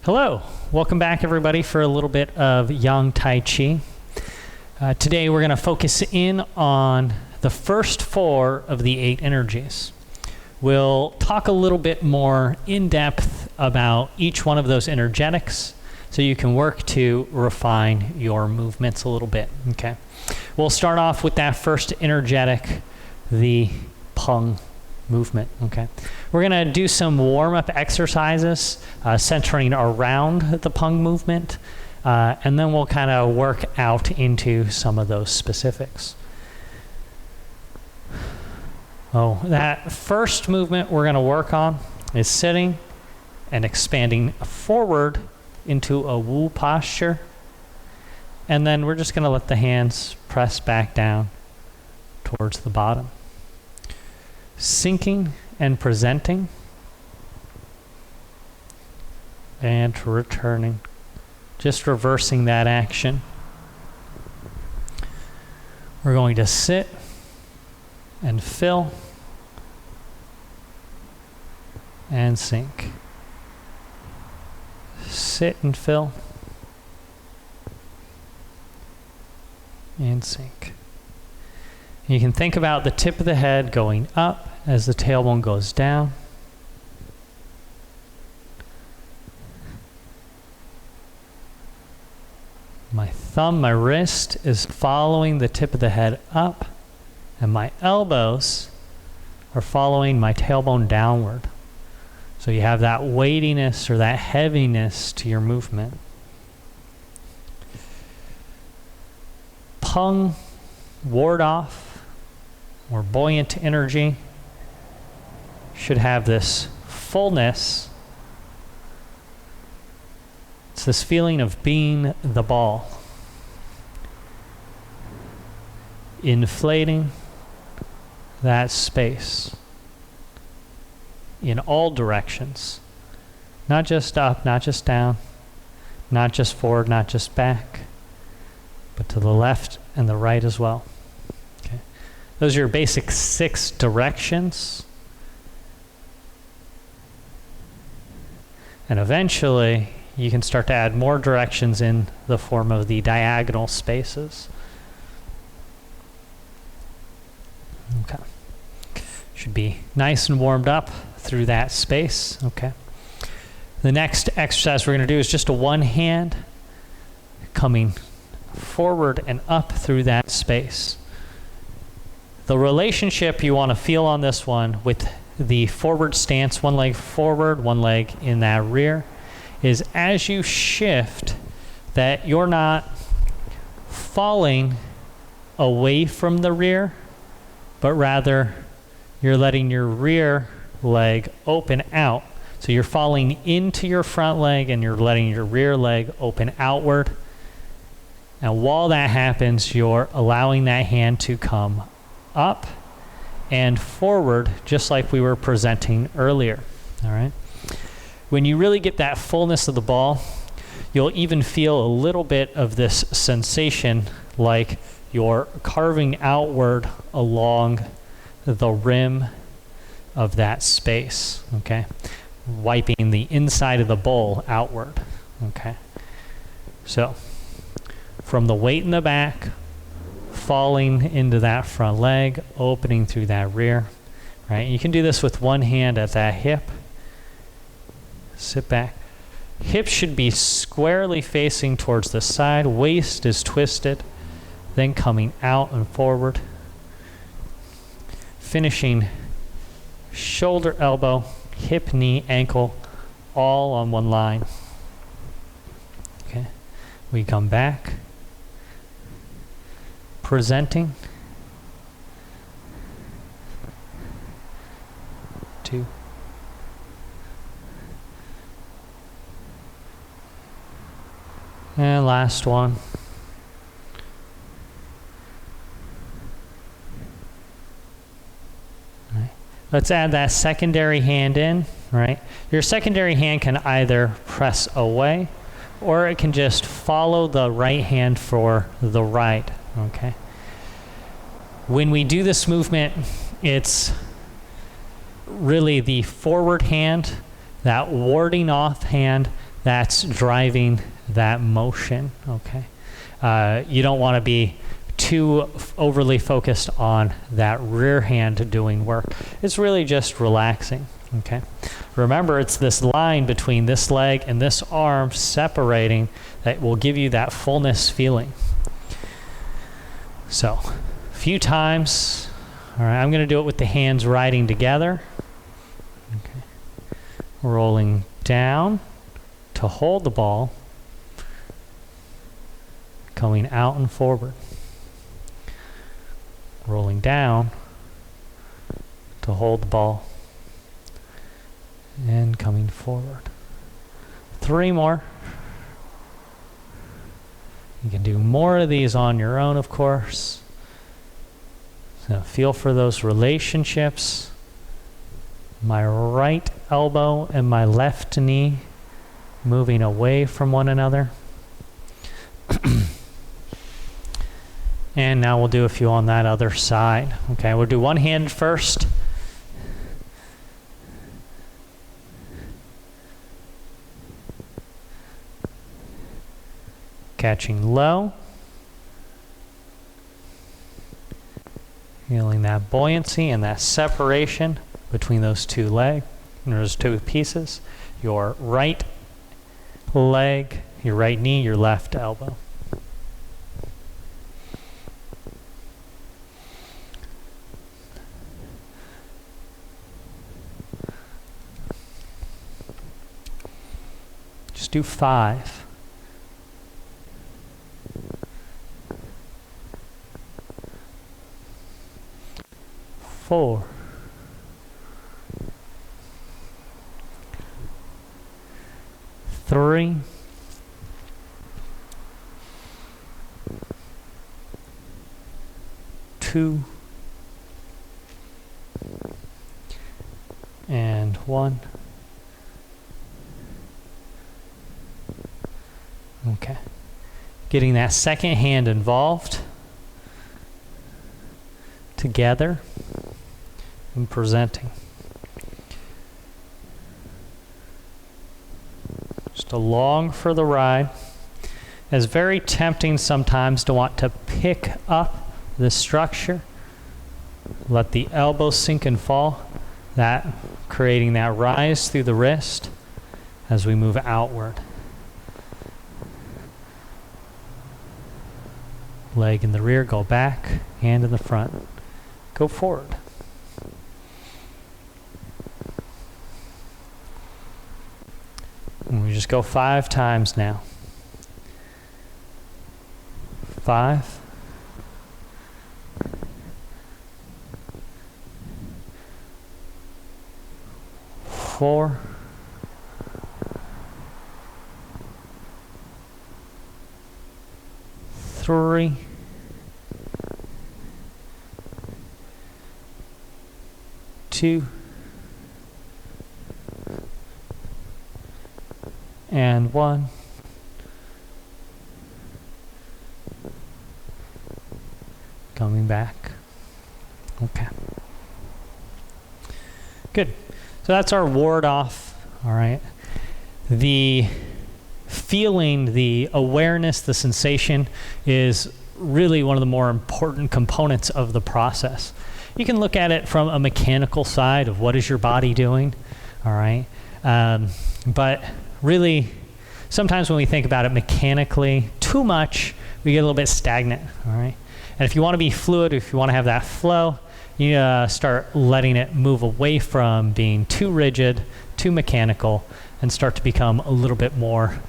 Hello, welcome back everybody for a little bit of Yang Tai Chi. Today we're going to focus in on the first 4 of the 8 energies. We'll talk a little bit more in depth about each one of those energetics so you can work to refine your movements a little bit. Okay, we'll start off with that first energetic, the Peng movement. Okay, we're going to do some warm-up exercises centering around the Peng movement, and then we'll kind of work out into some of those specifics. That first movement we're going to work on is sitting and expanding forward into a Wu posture, and then we're just going to let the hands press back down towards the bottom. Sinking and presenting and returning, just reversing that action. We're going to sit and fill and sink. Sit and fill and sink. You can think about the tip of the head going up as the tailbone goes down. My thumb, my wrist is following the tip of the head up, and my elbows are following my tailbone downward. So you have that weightiness or that heaviness to your movement. Peng, ward off, or buoyant energy should have this fullness. It's this feeling of being the ball, inflating that space in all directions, not just up, not just down, not just forward, not just back, but to the left and the right as well. Okay. Those are your basic 6 directions. And eventually, you can start to add more directions in the form of the diagonal spaces. Okay. Should be nice and warmed up through that space. Okay. The next exercise we're going to do is just a one hand coming forward and up through that space. The relationship you want to feel on this one with the forward stance, one leg forward, one leg in that rear, is as you shift that you're not falling away from the rear, but rather you're letting your rear leg open out. So you're falling into your front leg and you're letting your rear leg open outward. And while that happens, you're allowing that hand to come up and forward, just like we were presenting earlier. All right. When you really get that fullness of the ball, you'll even feel a little bit of this sensation like you're carving outward along the rim of that space, okay? Wiping the inside of the bowl outward, okay? So, from the weight in the back, falling into that front leg, opening through that rear, right? You can do this with one hand at that hip. Sit back. Hips should be squarely facing towards the side. Waist is twisted, then coming out and forward. Finishing shoulder, elbow, hip, knee, ankle, all on one line. Okay. We come back. Presenting. 2. And last one. All right. Let's add that secondary hand in, right? Your secondary hand can either press away or it can just follow the right hand for the right, okay? When we do this movement, it's really the forward hand, that warding off hand, that's driving that motion, okay? You don't want to be too overly focused on that rear hand doing work. It's really just relaxing, okay? Remember, it's this line between this leg and this arm separating that will give you that fullness feeling. So, a few times. All right, I'm going to do it with the hands riding together. Okay. Rolling down to hold the ball, coming out and forward. Rolling down to hold the ball and coming forward. 3 more. You can do more of these on your own, of course. So feel for those relationships. My right elbow and my left knee moving away from one another. And now we'll do a few on that other side. Okay, we'll do one hand first. Catching low. Feeling that buoyancy and that separation between those two legs, those two pieces. Your right leg, your right knee, your left elbow. Just do 5. 4. 3. 2. And 1. Okay. Getting that second hand involved together and presenting. Just along for the ride. It's very tempting sometimes to want to pick up the structure, let the elbow sink and fall, that creating that rise through the wrist as we move outward. Leg in the rear, go back, hand in the front, go forward. And we just go 5 times now. 5. 4. 3. 2. And 1. Coming back. Okay. Good. So that's our ward off. All right. The feeling, the awareness, the sensation is really one of the more important components of the process. You can look at it from a mechanical side of what is your body doing. All right. But really, sometimes when we think about it mechanically, too much, we get a little bit stagnant. All right. And if you want to be fluid, if you want to have that flow, you start letting it move away from being too rigid, too mechanical, and start to become a little bit more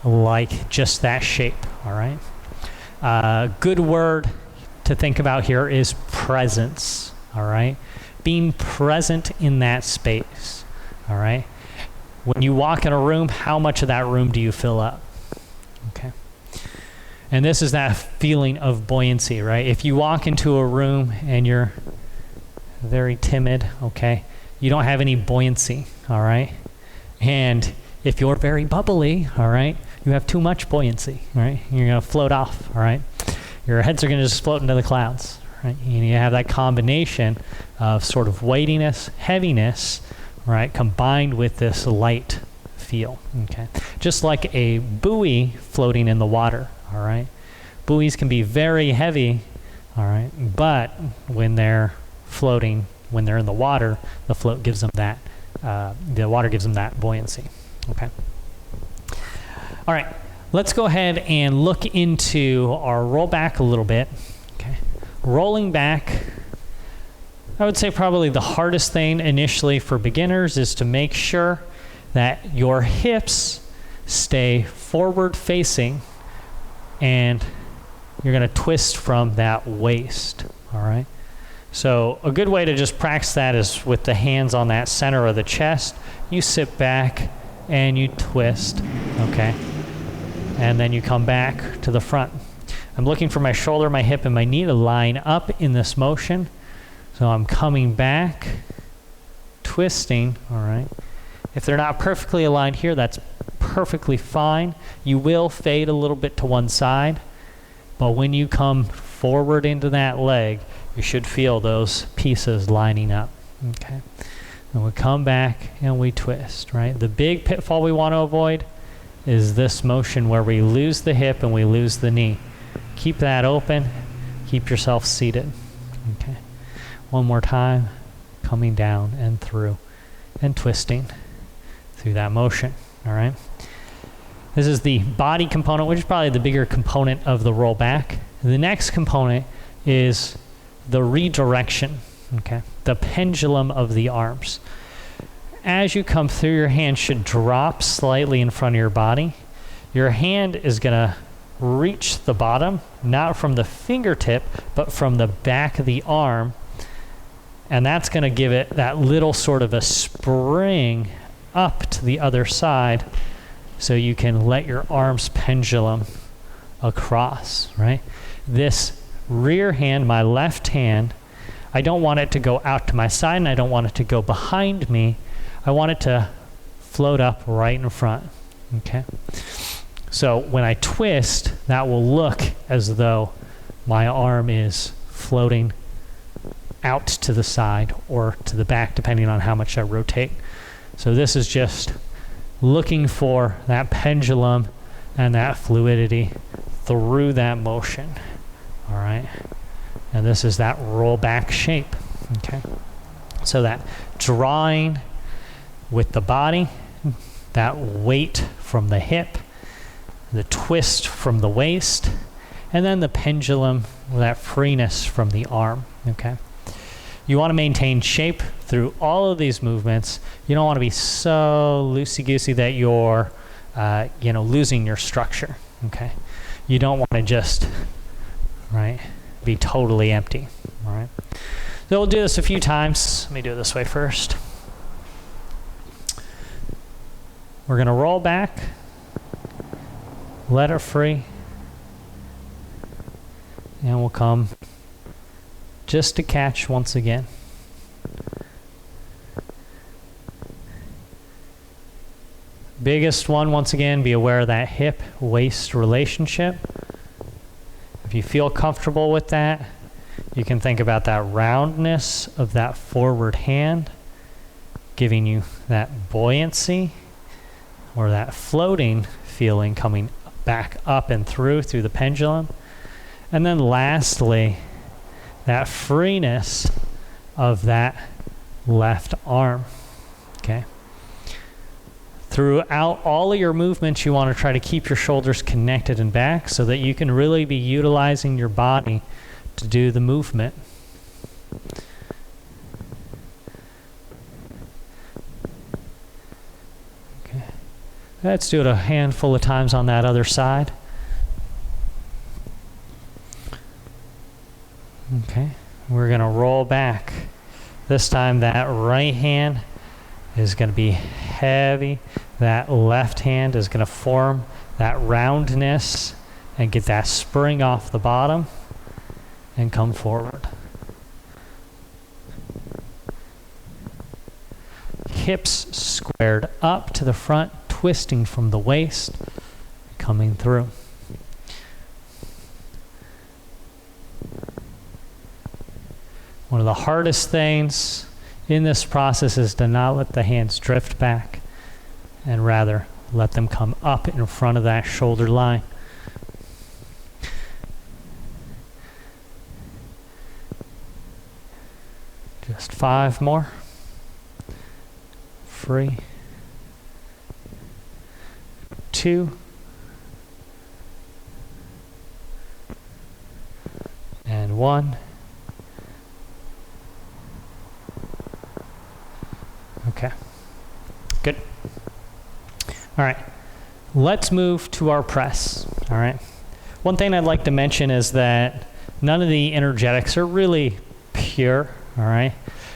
like just that shape. All right. Good word to think about here is presence. All right. Being present in that space. All right. When you walk in a room, how much of that room do you fill up? Okay. And this is that feeling of buoyancy, right? If you walk into a room and you're very timid, okay, you don't have any buoyancy, all right? And if you're very bubbly, all right, you have too much buoyancy, all right? You're going to float off, all right? Your heads are going to just float into the clouds, right? And you have that combination of sort of weightiness, heaviness, right, combined with this light feel, okay? Just like a buoy floating in the water, all right? Buoys can be very heavy, all right? But when they're floating, when they're in the water, the float gives them that, the water gives them that buoyancy, okay? All right, let's go ahead and look into our roll back a little bit, okay? Rolling back, I would say probably the hardest thing initially for beginners is to make sure that your hips stay forward facing and you're going to twist from that waist, all right? So a good way to just practice that is with the hands on that center of the chest. You sit back and you twist, okay? And then you come back to the front. I'm looking for my shoulder, my hip, and my knee to line up in this motion. So I'm coming back, twisting, all right? If they're not perfectly aligned here, that's perfectly fine. You will fade a little bit to one side, but when you come forward into that leg, you should feel those pieces lining up, okay? And we come back and we twist, right? The big pitfall we want to avoid is this motion where we lose the hip and we lose the knee. Keep that open, keep yourself seated, okay? One more time, coming down and through and twisting through that motion, all right? This is the body component, which is probably the bigger component of the roll back. The next component is the redirection, okay? The pendulum of the arms. As you come through, your hand should drop slightly in front of your body. Your hand is gonna reach the bottom, not from the fingertip, but from the back of the arm. And that's going to give it that little sort of a spring up to the other side so you can let your arms pendulum across, right? This rear hand, my left hand, I don't want it to go out to my side and I don't want it to go behind me. I want it to float up right in front, okay? So when I twist, that will look as though my arm is floating out to the side or to the back, depending on how much I rotate. So this is just looking for that pendulum and that fluidity through that motion, all right? And this is that roll back shape, okay? So that drawing with the body, that weight from the hip, the twist from the waist, and then the pendulum, that freeness from the arm, okay? You want to maintain shape through all of these movements. You don't want to be so loosey-goosey that you're, losing your structure, okay? You don't want to just, right, be totally empty, all right? So we'll do this a few times. Let me do it this way first. We're going to roll back, let it free, and we'll come just to catch once again. Biggest one, once again, be aware of that hip-waist relationship. If you feel comfortable with that, you can think about that roundness of that forward hand, giving you that buoyancy or that floating feeling coming back up and through the pendulum. And then lastly, that freeness of that left arm, okay? Throughout all of your movements, you want to try to keep your shoulders connected and back so that you can really be utilizing your body to do the movement. Okay. Let's do it a handful of times on that other side. Okay, we're going to roll back. This time that right hand is going to be heavy. That left hand is going to form that roundness and get that spring off the bottom and come forward. Hips squared up to the front, twisting from the waist, coming through. One of the hardest things in this process is to not let the hands drift back and rather let them come up in front of that shoulder line. Just 5 more. Free. 2. And 1. Okay. Good. All right. Let's move to our press. All right. One thing I'd like to mention is that none of the energetics are really pure. All right.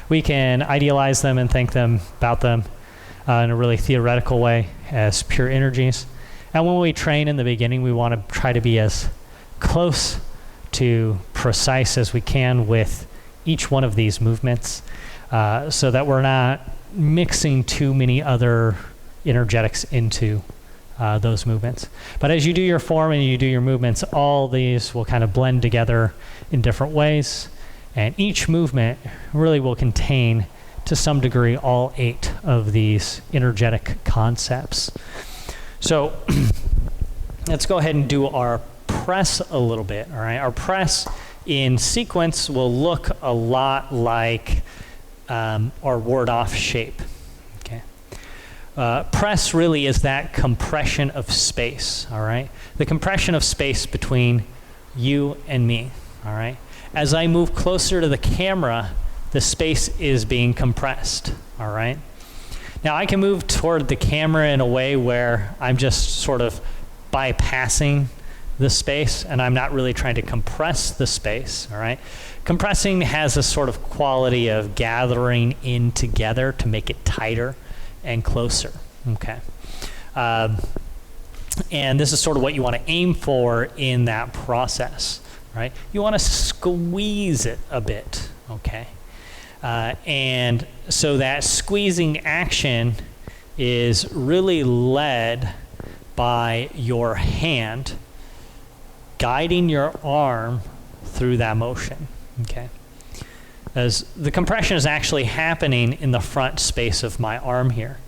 We can idealize them and think about them in a really theoretical way as pure energies. And when we train in the beginning, we want to try to be as close to precise as we can with each one of these movements, so that we're not mixing too many other energetics into those movements. But as you do your form and you do your movements, all these will kind of blend together in different ways. And each movement really will contain, to some degree, all 8 of these energetic concepts. So let's go ahead and do our press a little bit. All right, our press in sequence will look a lot like our ward-off shape. Okay, press really is that compression of space. All right, the compression of space between you and me. All right. As I move closer to the camera, the space is being compressed, all right? Now, I can move toward the camera in a way where I'm just sort of bypassing the space, and I'm not really trying to compress the space, all right? Compressing has a sort of quality of gathering in together to make it tighter and closer, okay? And this is sort of what you want to aim for in that process. Right? You want to squeeze it a bit, okay? And so that squeezing action is really led by your hand guiding your arm through that motion, okay? As the compression is actually happening in the front space of my arm here.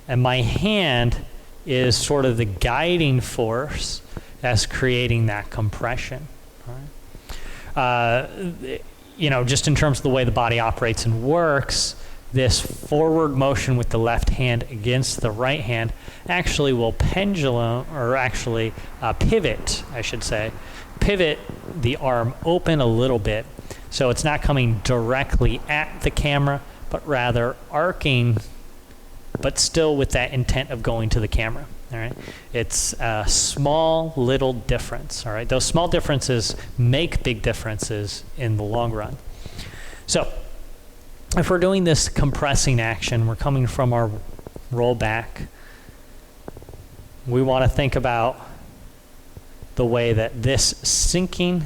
And my hand is sort of the guiding force that's creating that compression. You know, just in terms of the way the body operates and works, this forward motion with the left hand against the right hand actually will pendulum, or actually pivot, I should say, pivot the arm open a little bit, so it's not coming directly at the camera, but rather arcing, but still with that intent of going to the camera. All right, it's a small little difference. All right, those small differences make big differences in the long run. So, if we're doing this compressing action, we're coming from our roll back. We want to think about the way that this sinking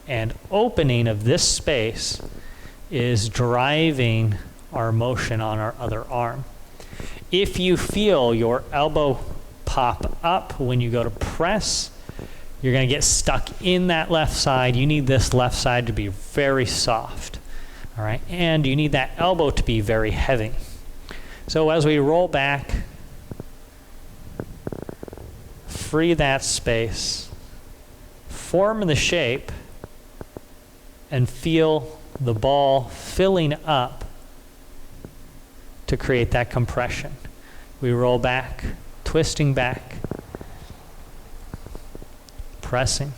and opening of this space is driving our motion on our other arm. If you feel your elbow pop up when you go to press, you're going to get stuck in that left side. You need this left side to be very soft, all right? And you need that elbow to be very heavy. So as we roll back, free that space, form the shape, and feel the ball filling up to create that compression. We roll back, twisting back, pressing,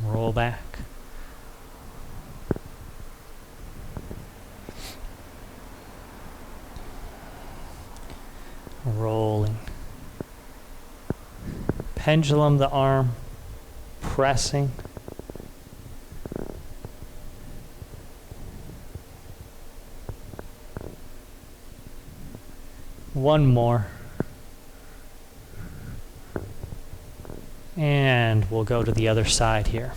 roll back, rolling, pendulum the arm, pressing, one more, and we'll go to the other side here.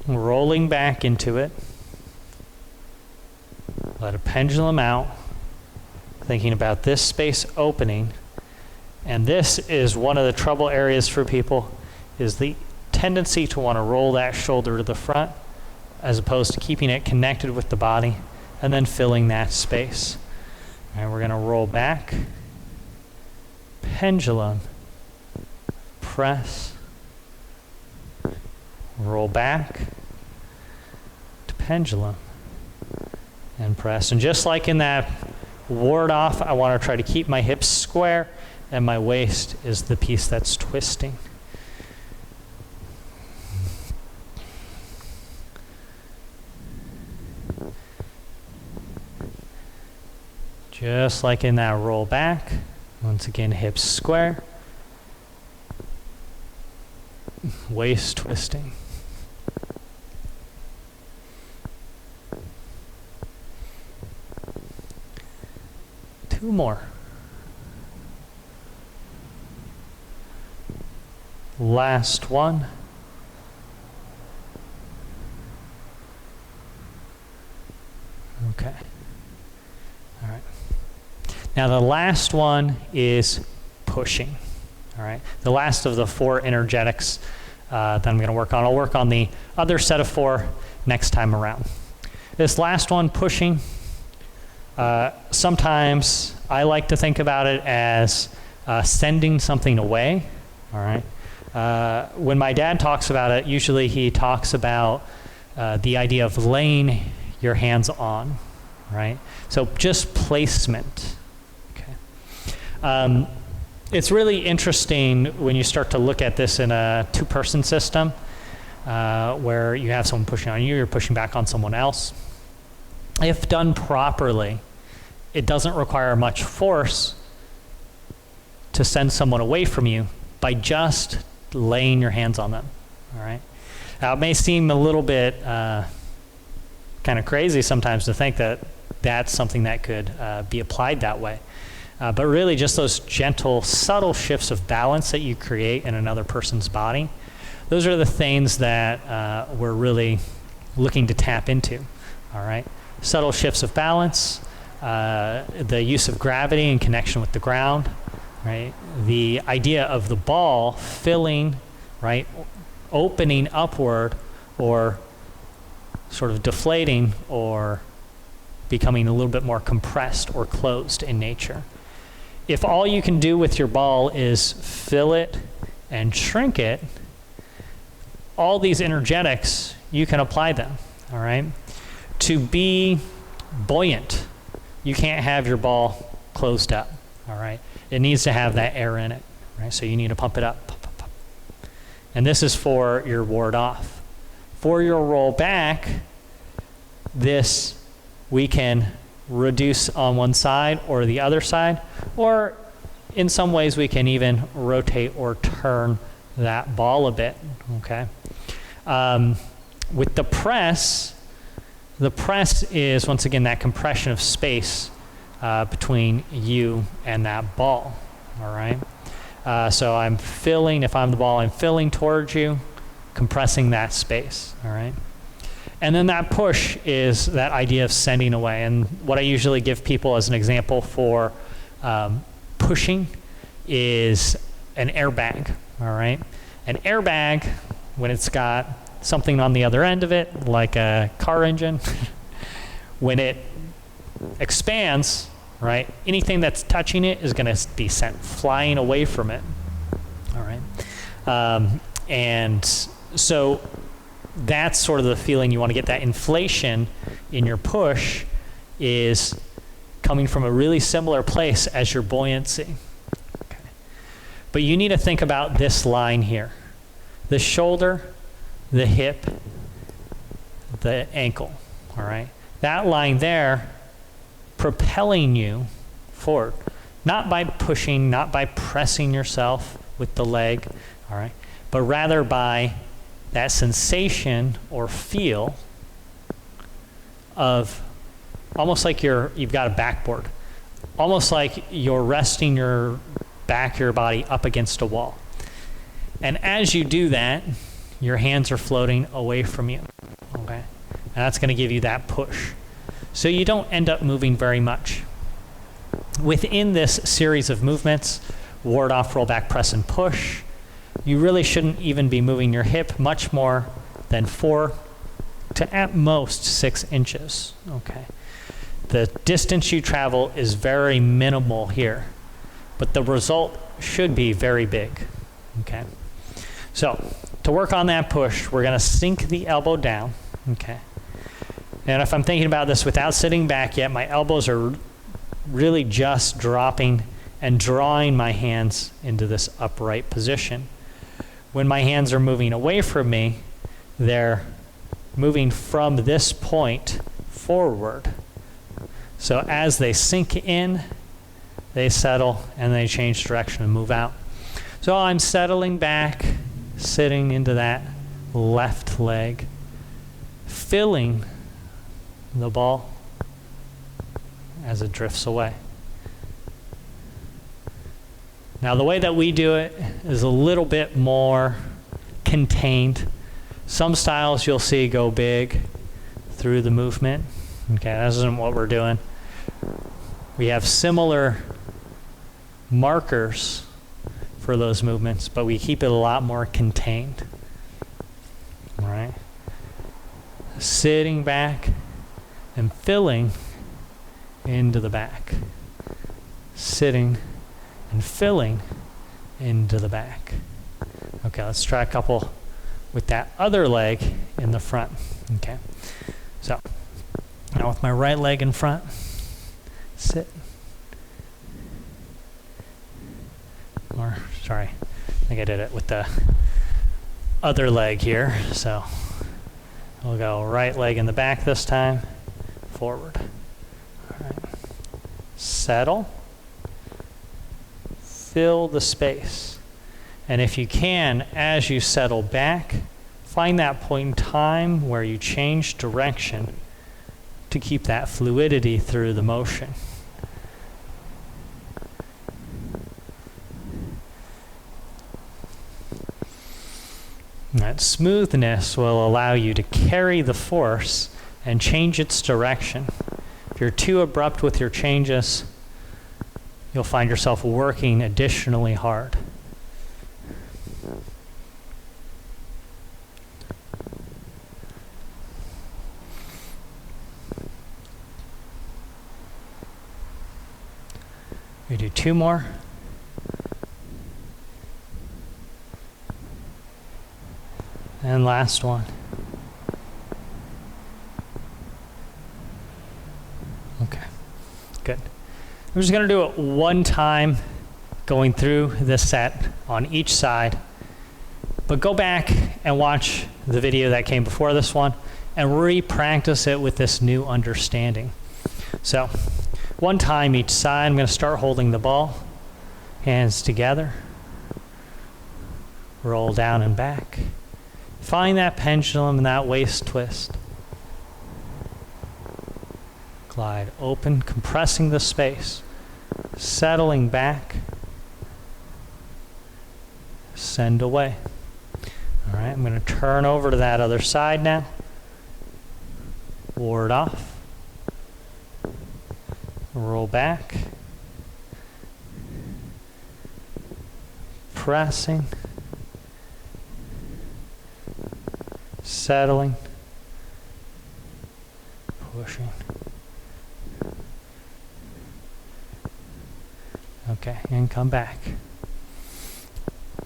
Rolling back into it, let a pendulum out, thinking about this space opening, and this is one of the trouble areas for people, is the tendency to want to roll that shoulder to the front as opposed to keeping it connected with the body and then filling that space. All right, we're going to roll back, pendulum, press, roll back to pendulum and press. And just like in that ward off, I want to try to keep my hips square and my waist is the piece that's twisting. Just like in that roll back, once again, hips square, waist twisting. Two more. Last one. Okay. All right. Now the last one is pushing. All right. The last of the 4 energetics that I'm going to work on. I'll work on the other set of 4 next time around. This last one, pushing, sometimes I like to think about it as sending something away. All right. When my dad talks about it, usually he talks about the idea of laying your hands on. Right. So just placement. Okay. It's really interesting when you start to look at this in a 2-person system where you have someone pushing on you, you're pushing back on someone else. If done properly, it doesn't require much force to send someone away from you by just laying your hands on them. All right. Now, it may seem a little bit kind of crazy sometimes to think that that's something that could be applied that way. But really just those gentle, subtle shifts of balance that you create in another person's body, those are the things that we're really looking to tap into, all right? Subtle shifts of balance, the use of gravity in connection with the ground, right? The idea of the ball filling, right, opening upward or sort of deflating or becoming a little bit more compressed or closed in nature. If all you can do with your ball is fill it and shrink it, all these energetics, you can apply them, all right? To be buoyant, you can't have your ball closed up, all right? It needs to have that air in it, right? So you need to pump it up, pump, pump, pump. And this is for your ward off. For your roll back, this we can reduce on one side or the other side, or in some ways we can even rotate or turn that ball a bit, okay? With the press is, once again, that compression of space between you and that ball, all right? So I'm filling, if I'm the ball, I'm filling towards you, compressing that space, all right? And then that push is that idea of sending away. And what I usually give people as an example for pushing is an airbag, all right? An airbag, when it's got something on the other end of it, like a car engine, when it expands, right, anything that's touching it is going to be sent flying away from it, all right? And so that's sort of the feeling you want to get. That inflation in your push is coming from a really similar place as your buoyancy. Okay. But you need to think about this line here. The shoulder, the hip, the ankle, all right? That line there propelling you forward, not by pushing, not by pressing yourself with the leg, all right? But rather by that sensation or feel of almost like you've got a backboard, almost like you're resting your back, your body up against a wall. And as you do that, your hands are floating away from you, okay? And that's going to give you that push. So you don't end up moving very much. Within this series of movements, ward off, roll back, press, and push, you really shouldn't even be moving your hip much more than 4 to at most 6 inches, okay? The distance you travel is very minimal here, but the result should be very big, okay? So to work on that push, we're gonna sink the elbow down, okay? And if I'm thinking about this without sitting back yet, my elbows are really just dropping and drawing my hands into this upright position. When my hands are moving away from me, they're moving from this point forward. So as they sink in, they settle and they change direction and move out. So I'm settling back, sitting into that left leg, filling the ball as it drifts away. Now the way that we do it is a little bit more contained. Some styles you'll see go big through the movement. Okay, that isn't what we're doing. We have similar markers for those movements, but we keep it a lot more contained. All right? Sitting back and filling into the back. Sitting and filling into the back. Okay, let's try a couple with that other leg in the front. Okay, so now with my right leg in front, sit. Or, sorry, I think I did it with the other leg here. So we'll go right leg in the back this time, forward. All right, settle. Fill the space. And if you can, as you settle back, find that point in time where you change direction to keep that fluidity through the motion. That smoothness will allow you to carry the force and change its direction. If you're too abrupt with your changes, you'll find yourself working additionally hard. We do 2 more. And last one. Okay, good. I'm just going to do it one time, going through this set on each side. But go back and watch the video that came before this one and re-practice it with this new understanding. So, one time each side. I'm going to start holding the ball, hands together, roll down and back. Find that pendulum and that waist twist. Glide open, compressing the space. Settling back, send away. All right, I'm going to turn over to that other side now. Ward off. Roll back. Pressing. Settling. Pushing. Okay, and come back.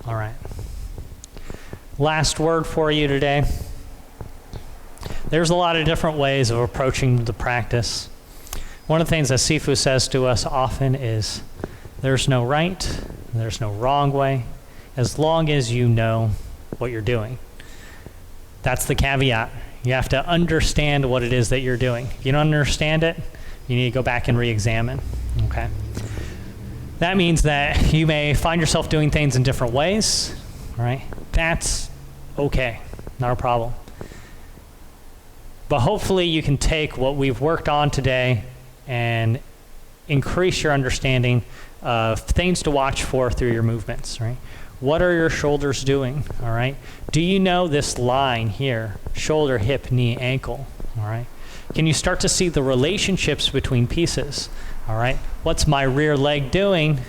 All right. Last word for you today. There's a lot of different ways of approaching the practice. One of the things that Sifu says to us often is, there's no right, there's no wrong way, as long as you know what you're doing. That's the caveat. You have to understand what it is that you're doing. If you don't understand it, you need to go back and re-examine, okay? That means that you may find yourself doing things in different ways, right? That's okay, not a problem. But hopefully you can take what we've worked on today and increase your understanding of things to watch for through your movements, right? What are your shoulders doing, all right? Do you know this line here, shoulder, hip, knee, ankle, all right? Can you start to see the relationships between pieces, all right? What's my rear leg doing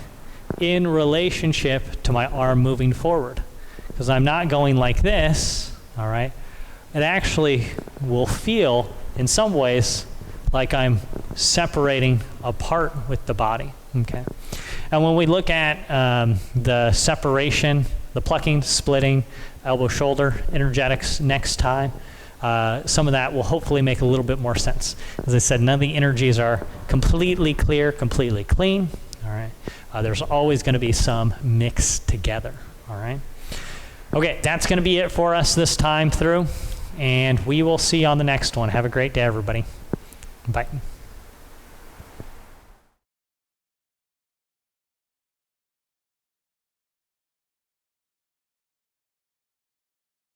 in relationship to my arm moving forward? Because I'm not going like this, all right? it actually will feel, in some ways, like I'm separating apart with the body, okay? And when we look at the separation, the plucking, splitting, elbow, shoulder, energetics next time, some of that will hopefully make a little bit more sense. As I said, none of the energies are completely clear, completely clean, all right? There's always going to be some mixed together, all right? Okay, that's going to be it for us this time through, and we will see you on the next one. Have a great day, everybody. Bye.